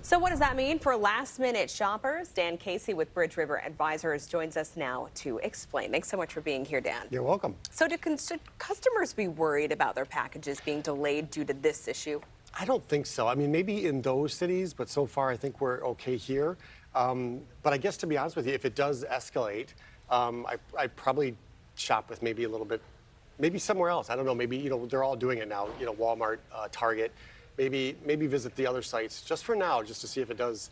So what does that mean for last-minute shoppers? Dan Casey with Bridge River Advisors joins us now to explain. Thanks so much for being here, Dan. You're welcome. So should customers be worried about their packages being delayed due to this issue? I don't think so. I mean, maybe in those cities, but so far I think we're okay here. But I guess to be honest with you, if it does escalate, I'd probably shop with maybe a little bit, maybe somewhere else. I don't know. Maybe, they're all doing it now, Walmart, Target. Maybe visit the other sites just for now, just to see if it does,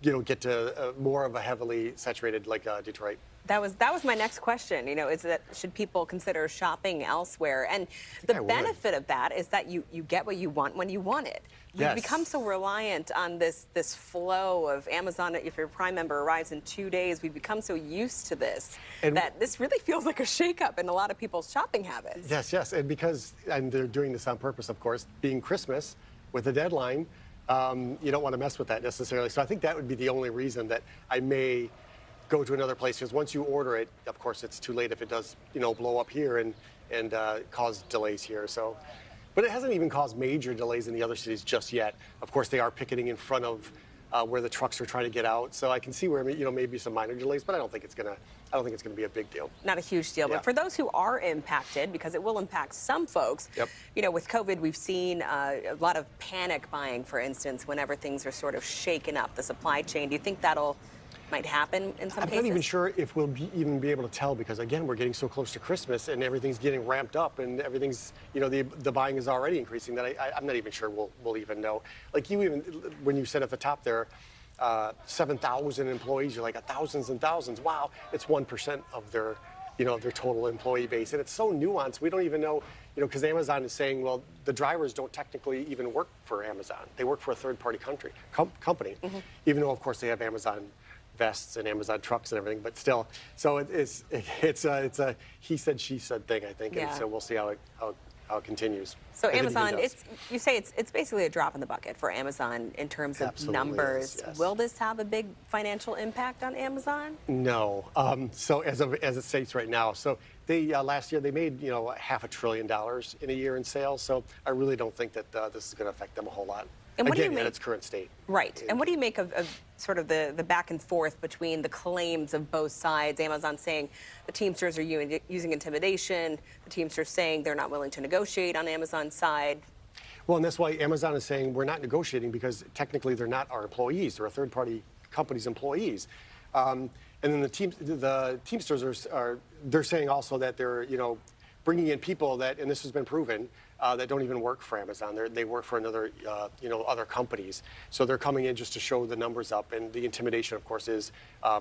get to more of a heavily saturated like Detroit. That was my next question. Is that should people consider shopping elsewhere? And the benefit of that is that you get what you want when you want it. Yes. We've become so reliant on this flow of Amazon. If your Prime member arrives in 2 days, we've become so used to this that this really feels like a shakeup in a lot of people's shopping habits. Yes, and they're doing this on purpose, of course, being Christmas with a deadline. You don't want to mess with that necessarily. So I think that would be the only reason that I may go to another place, because once you order it, of course, it's too late if it does, blow up here and cause delays here. So, but it hasn't even caused major delays in the other cities just yet. Of course, they are picketing in front of where the trucks are trying to get out. So I can see where maybe some minor delays, but I don't think it's gonna be a big deal. Not a huge deal, but for those who are impacted, because it will impact some folks. Yep. With COVID, we've seen a lot of panic buying, for instance, whenever things are sort of shaken up, the supply chain. Do you think that'll might happen in some cases? I'm not even sure if we'll even be able to tell, because again, we're getting so close to Christmas and everything's getting ramped up and everything's, the buying is already increasing that I'm not even sure we'll even know. Like when you said at the top there, 7,000 employees, you're like thousands and thousands. Wow, it's 1% of their, their total employee base. And it's so nuanced. We don't even know, because Amazon is saying, well, the drivers don't technically even work for Amazon. They work for a third-party company, even though, of course, they have Amazon vests and Amazon trucks and everything, but still. So it's a he said, she said thing, I think, and so we'll see how it continues. So Amazon, you say it's basically a drop in the bucket for Amazon in terms of numbers. Yes. Will this have a big financial impact on Amazon? No. So as it states right now, so they last year they made $500 billion in a year in sales. So I really don't think that this is going to affect them a whole lot. And what again, do you make, at its current state. Right. And what do you make of sort of the back and forth between the claims of both sides? Amazon saying the Teamsters are using intimidation, the Teamsters saying they're not willing to negotiate on Amazon's side. Well, and that's why Amazon is saying we're not negotiating, because technically they're not our employees. They're a third-party company's employees. And then the Teamsters they're saying also that they're bringing in people that, and this has been proven, that don't even work for Amazon. They work for another, other companies. So they're coming in just to show the numbers up, and the intimidation, of course, is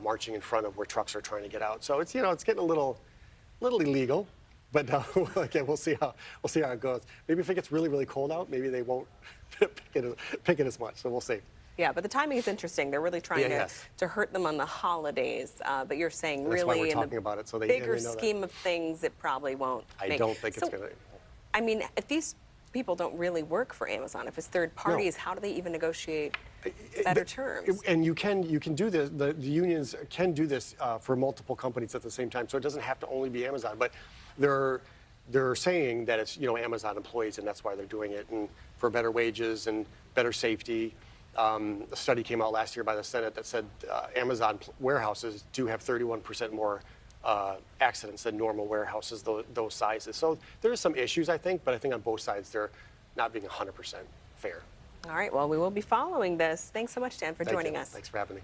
marching in front of where trucks are trying to get out. So it's, it's getting a little illegal, but again, we'll see how it goes. Maybe if it gets really, really cold out, maybe they won't pick it as much. So we'll see. Yeah, but the timing is interesting. They're really trying to hurt them on the holidays. But you're saying that's really why we're in talking the about it, so they bigger know scheme of things, it probably won't. I don't think it's going to. I mean, if these people don't really work for Amazon, if it's third parties, how do they even negotiate better terms? And you can do this. The unions can do this for multiple companies at the same time, so it doesn't have to only be Amazon. But they're saying that it's Amazon employees, and that's why they're doing it, and for better wages and better safety. A study came out last year by the Senate that said Amazon warehouses do have 31% more accidents than normal warehouses, those sizes. So there are some issues, I think, but I think on both sides they're not being 100% fair. All right, well, we will be following this. Thanks so much, Dan, for joining us. Thanks for having me.